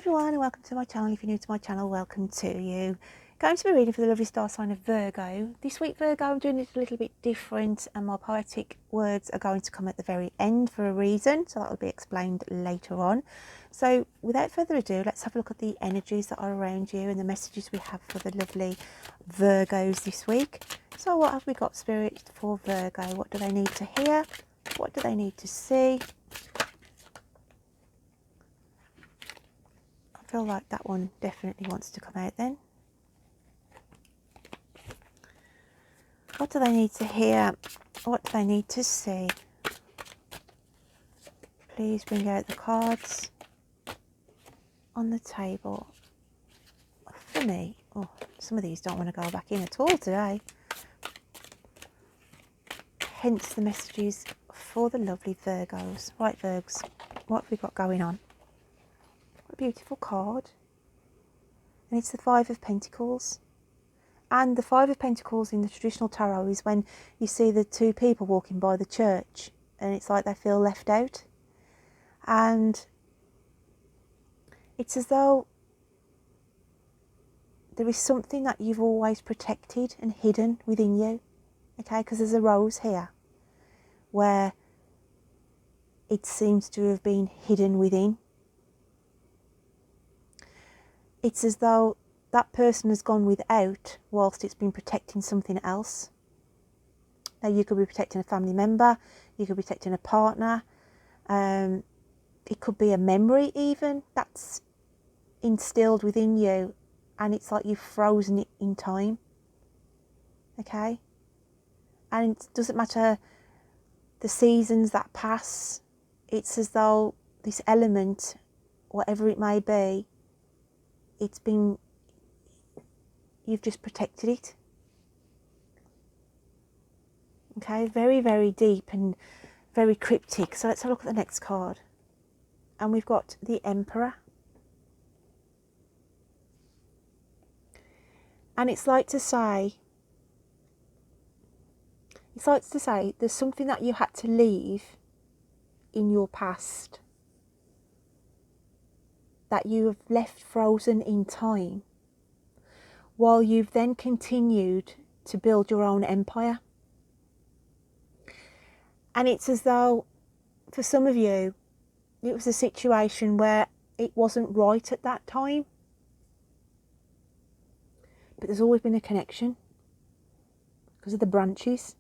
everyone and welcome to my channel. If you're new to my channel, welcome to you. Going to be reading for the lovely star sign of Virgo. This week, Virgo, I'm doing it a little bit different and my poetic words are going to come at the very end for a reason, so that will be explained later on. So without further ado, let's have a look at the energies that are around you and the messages we have for the lovely Virgos this week. So what have we got, Spirit, for Virgo? What do they need to hear? What do they need to see? I feel like that one definitely wants to come out then. What do they need to hear? What do they need to see? Please bring out the cards on the table for me. Oh, some of these don't want to go back in at all today. Hence the messages for the lovely Virgos. Right, Virgs, what have we got going on? What a beautiful card. And it's the Five of Pentacles. And the Five of Pentacles in the traditional tarot is when you see the two people walking by the church and it's like they feel left out. And it's as though there is something that you've always protected and hidden within you. Okay, because there's a rose here where it seems to have been hidden within. It's as though that person has gone without whilst it's been protecting something else. Now you could be protecting a family member, you could be protecting a partner, it could be a memory even that's instilled within you and it's like you've frozen it in time. Okay? And it doesn't matter the seasons that pass, it's as though this element, whatever it may be, you've just protected it. Okay, very, very deep and very cryptic. So let's have a look at the next card. And we've got the Emperor. And it's like to say there's something that you had to leave in your past that you have left frozen in time, while you've then continued to build your own empire. And it's as though, for some of you, it was a situation where it wasn't right at that time. But there's always been a connection because of the branches.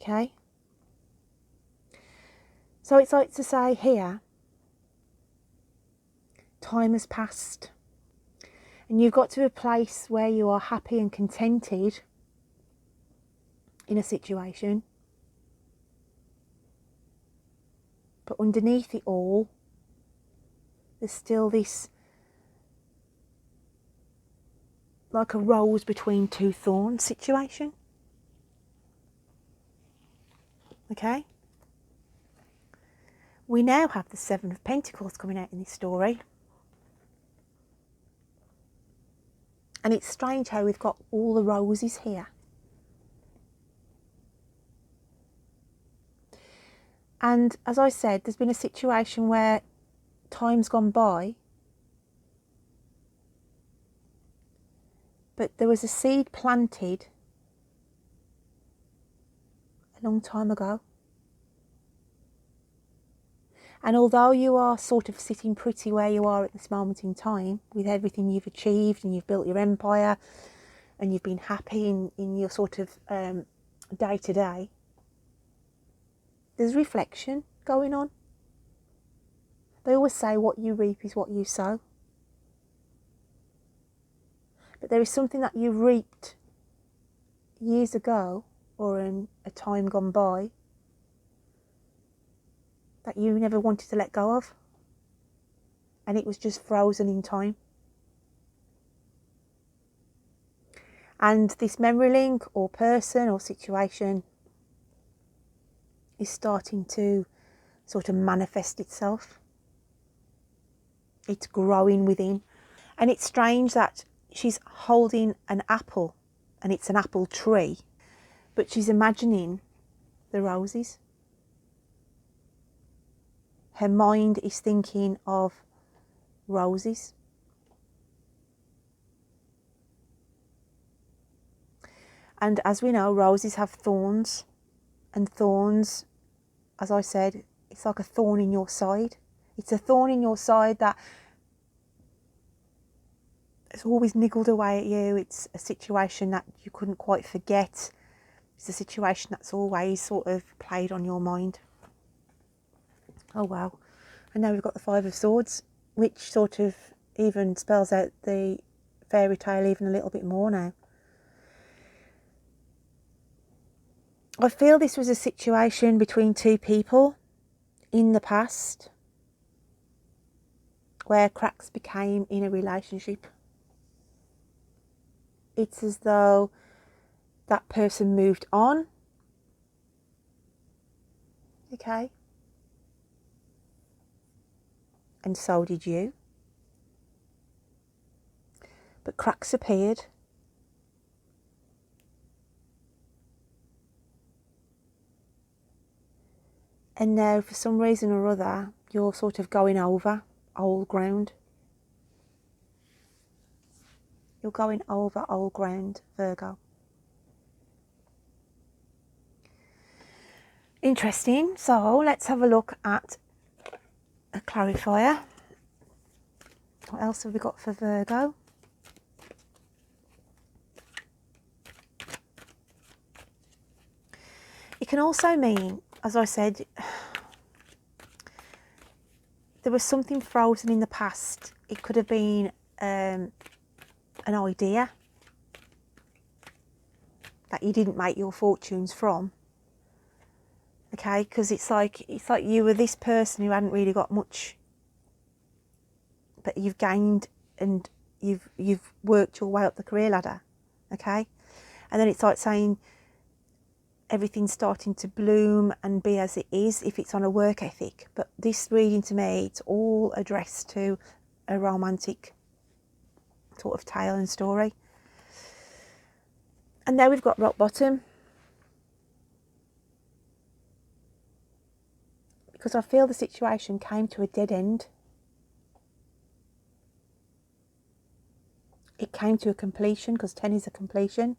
Okay? So it's like to say here, time has passed. And you've got to a place where you are happy and contented in a situation. But underneath it all, there's still this, like a rose between two thorns situation. Okay? We now have the Seven of Pentacles coming out in this story. And it's strange how we've got all the roses here. And as I said, there's been a situation where time's gone by, but there was a seed planted a long time ago. And although you are sort of sitting pretty where you are at this moment in time, with everything you've achieved and you've built your empire and you've been happy in your sort of day-to-day, there's reflection going on. They always say what you reap is what you sow. But there is something that you reaped years ago or in a time gone by that you never wanted to let go of. And it was just frozen in time. And this memory link or person or situation is starting to sort of manifest itself. It's growing within. And it's strange that she's holding an apple and it's an apple tree, but she's imagining the roses. Her mind is thinking of roses. And as we know, roses have thorns, and thorns, as I said, it's like a thorn in your side. It's a thorn in your side that it's always niggled away at you. It's a situation that you couldn't quite forget. It's a situation that's always sort of played on your mind. Oh wow. And now we've got the Five of Swords, which sort of even spells out the fairy tale even a little bit more now. I feel this was a situation between two people in the past where cracks became in a relationship. It's as though that person moved on. Okay. And so did you. But cracks appeared. And now, for some reason or other, you're sort of going over old ground. You're going over old ground, Virgo. Interesting. So let's have a look at a clarifier. What else have we got for Virgo? It can also mean, as I said, there was something frozen in the past. It could have been an idea that you didn't make your fortunes from. Okay, because it's like you were this person who hadn't really got much, but you've gained and you've worked your way up the career ladder. Okay, and then it's like saying everything's starting to bloom and be as it is if it's on a work ethic. But this reading, to me, it's all addressed to a romantic sort of tale and story. And now we've got rock bottom, because I feel the situation came to a dead end. It came to a completion, because 10 is a completion.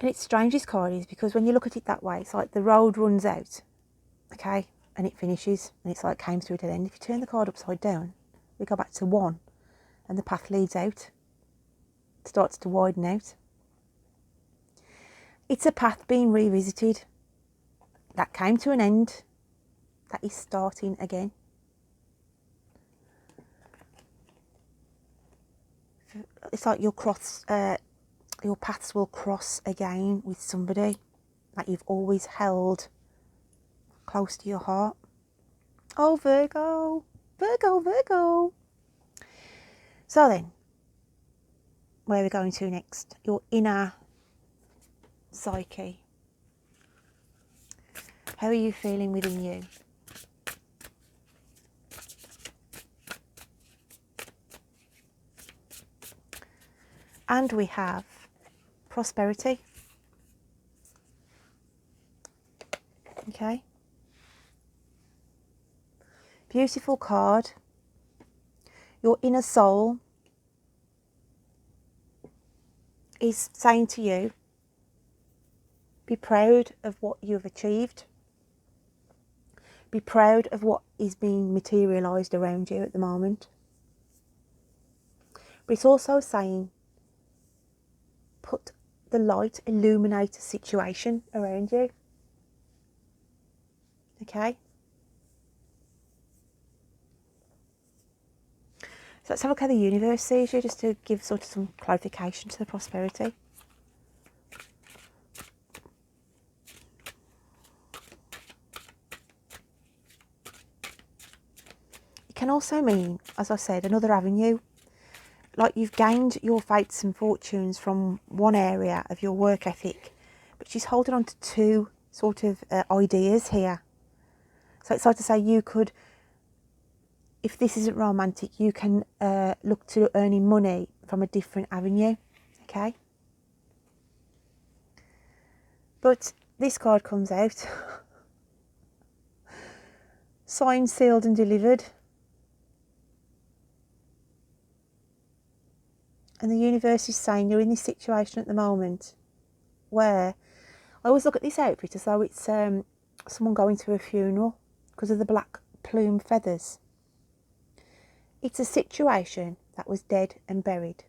And it's strange, this card is, because when you look at it that way, it's like the road runs out, okay, and it finishes, and it's like it came to a dead end. If you turn the card upside down, we go back to 1, and the path leads out, it starts to widen out. It's a path being revisited, that came to an end, that is starting again. It's like your paths will cross again with somebody that you've always held close to your heart. Oh, Virgo, Virgo, Virgo. So then, where are we going to next? Your inner psyche. How are you feeling within you? And we have prosperity. Okay. Beautiful card. Your inner soul is saying to you, be proud of what you've achieved. Be proud of what is being materialised around you at the moment. But it's also saying, put the light, illuminate a situation around you. Okay? So let's have a look how the universe sees you, just to give sort of some clarification to the prosperity. It can also mean, as I said, another avenue. Like you've gained your fates and fortunes from one area of your work ethic, but she's holding on to two sort of ideas here. So it's like to say, you could, if this isn't romantic, you can look to earning money from a different avenue, okay? But this card comes out. signed, sealed and delivered. And the universe is saying you're in this situation at the moment where, I always look at this outfit as though it's someone going to a funeral because of the black plume feathers. It's a situation that was dead and buried.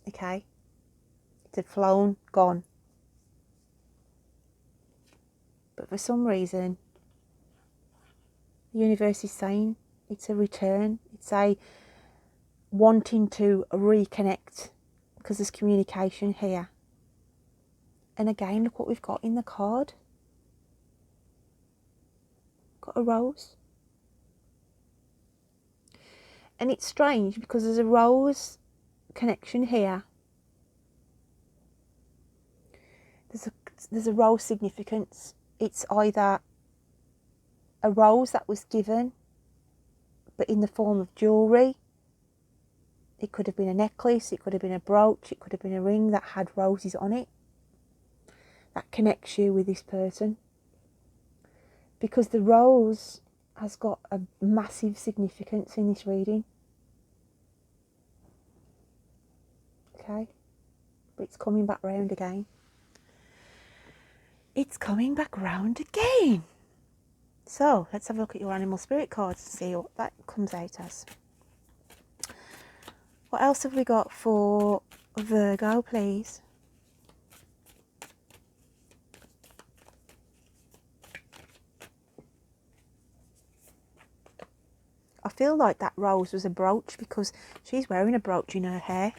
Okay? It had flown, gone. But for some reason, the universe is saying it's a return. It's a wanting to reconnect because there's communication here. And again, look what we've got in the card. Got a rose. And it's strange because there's a rose connection here. There's a rose significance. It's either a rose that was given, but in the form of jewellery. It could have been a necklace, it could have been a brooch, it could have been a ring that had roses on it. That connects you with this person. Because the rose has got a massive significance in this reading. Okay? But it's coming back round again. It's coming back round again. So, let's have a look at your animal spirit cards and see what that comes out as. What else have we got for Virgo, please? I feel like that rose was a brooch because she's wearing a brooch in her hair.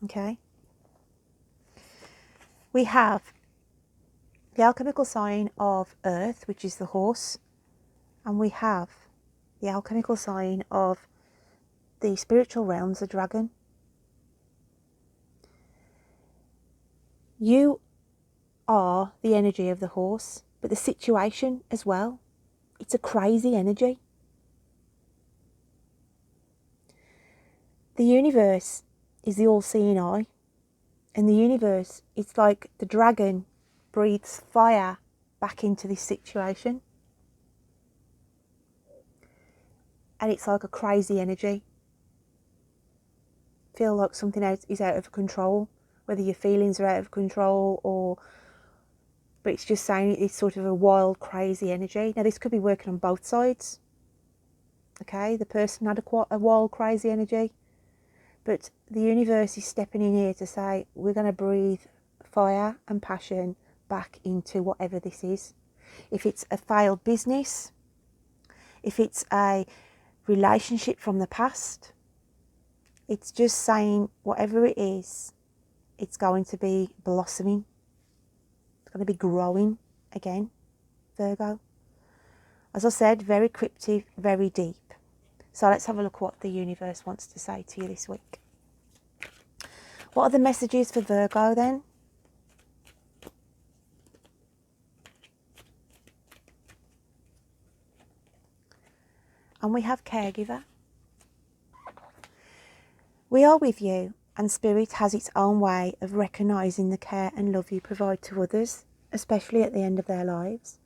Okay. We have the alchemical sign of Earth, which is the horse. And we have the alchemical sign of the spiritual realms, the dragon. You are the energy of the horse, but the situation as well. It's a crazy energy. The universe is the all-seeing eye. And the universe, it's like the dragon breathes fire back into this situation. And it's like a crazy energy. Feel like something is out of control, whether your feelings are out of control but it's just saying it's sort of a wild, crazy energy. Now this could be working on both sides. Okay, the person had a wild, crazy energy, but the universe is stepping in here to say we're going to breathe fire and passion back into whatever this is. If it's a failed business, if it's a relationship from the past, it's just saying whatever it is, it's going to be blossoming. It's going to be growing again, Virgo. As I said, very cryptic, very deep. So let's have a look what the universe wants to say to you this week. What are the messages for Virgo then? And we have caregiver. We are with you, and Spirit has its own way of recognising the care and love you provide to others, especially at the end of their lives.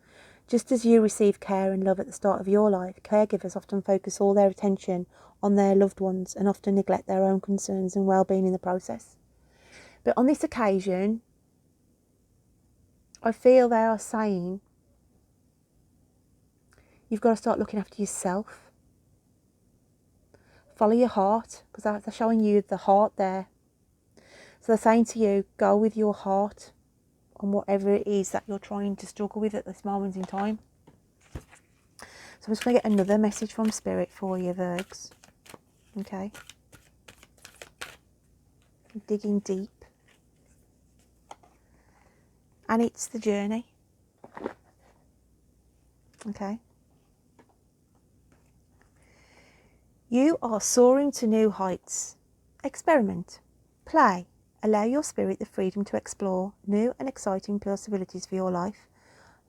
Just as you receive care and love at the start of your life, caregivers often focus all their attention on their loved ones and often neglect their own concerns and well-being in the process. But on this occasion, I feel they are saying you've got to start looking after yourself. Follow your heart, because they're showing you the heart there. So they're saying to you, go with your heart on whatever it is that you're trying to struggle with at this moment in time. So I'm just going to get another message from Spirit for you, Virgs. Okay. Digging deep. And it's the journey. Okay. You are soaring to new heights. Experiment. Play. Allow your spirit the freedom to explore new and exciting possibilities for your life.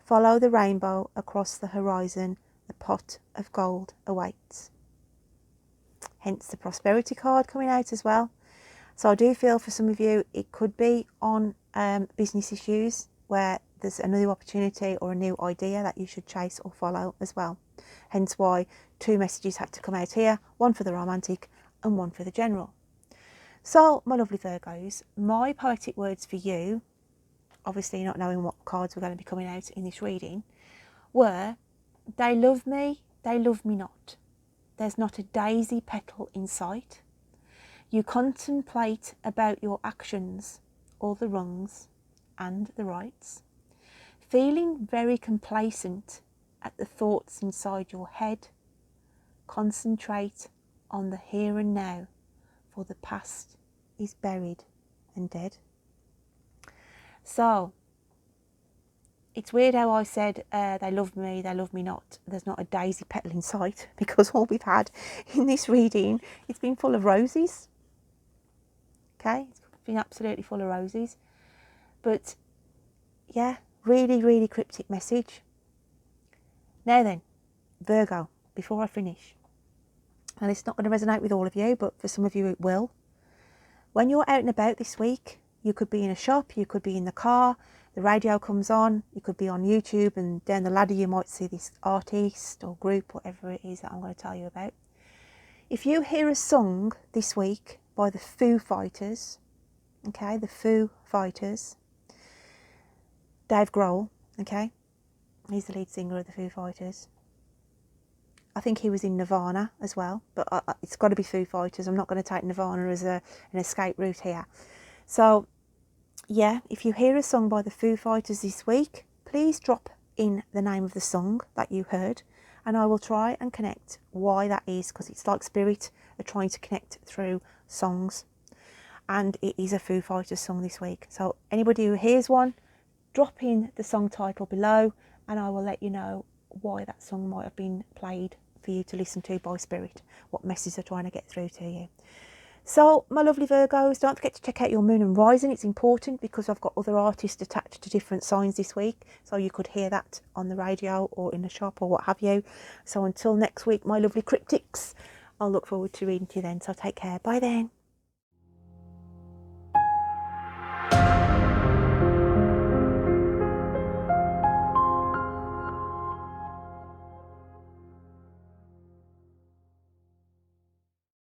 Follow the rainbow across the horizon. The pot of gold awaits. Hence the prosperity card coming out as well. So I do feel for some of you it could be on business issues where there's a new opportunity or a new idea that you should chase or follow as well. Hence why 2 messages had to come out here, one for the romantic and one for the general. So, my lovely Virgos, my poetic words for you, obviously not knowing what cards were going to be coming out in this reading, were, they love me not. There's not a daisy petal in sight. You contemplate about your actions, all the wrongs and the rights, feeling very complacent at the thoughts inside your head. Concentrate on the here and now, for the past is buried and dead. So, it's weird how I said they love me not. There's not a daisy petal in sight, because all we've had in this reading, it's been full of roses. Okay, it's been absolutely full of roses. But yeah, really, really cryptic message. Now then, Virgo, before I finish, and it's not going to resonate with all of you, but for some of you it will. When you're out and about this week, you could be in a shop, you could be in the car, the radio comes on, you could be on YouTube, and down the ladder you might see this artist or group, whatever it is that I'm going to tell you about. If you hear a song this week by the Foo Fighters, okay, the Foo Fighters, Dave Grohl, okay, he's the lead singer of the Foo Fighters. I think he was in Nirvana as well, but it's got to be Foo Fighters. I'm not going to take Nirvana as an escape route here. So, yeah, if you hear a song by the Foo Fighters this week, please drop in the name of the song that you heard, and I will try and connect why that is, because it's like spirit are trying to connect through songs, and it is a Foo Fighters song this week. So anybody who hears one, drop in the song title below, and I will let you know why that song might have been played for you to listen to by spirit, what message they're trying to get through to you. So, my lovely Virgos, don't forget to check out your moon and rising. It's important because I've got other artists attached to different signs this week, so you could hear that on the radio or in the shop or what have you. So until next week, my lovely cryptics, I'll look forward to reading to you then. So take care. Bye then.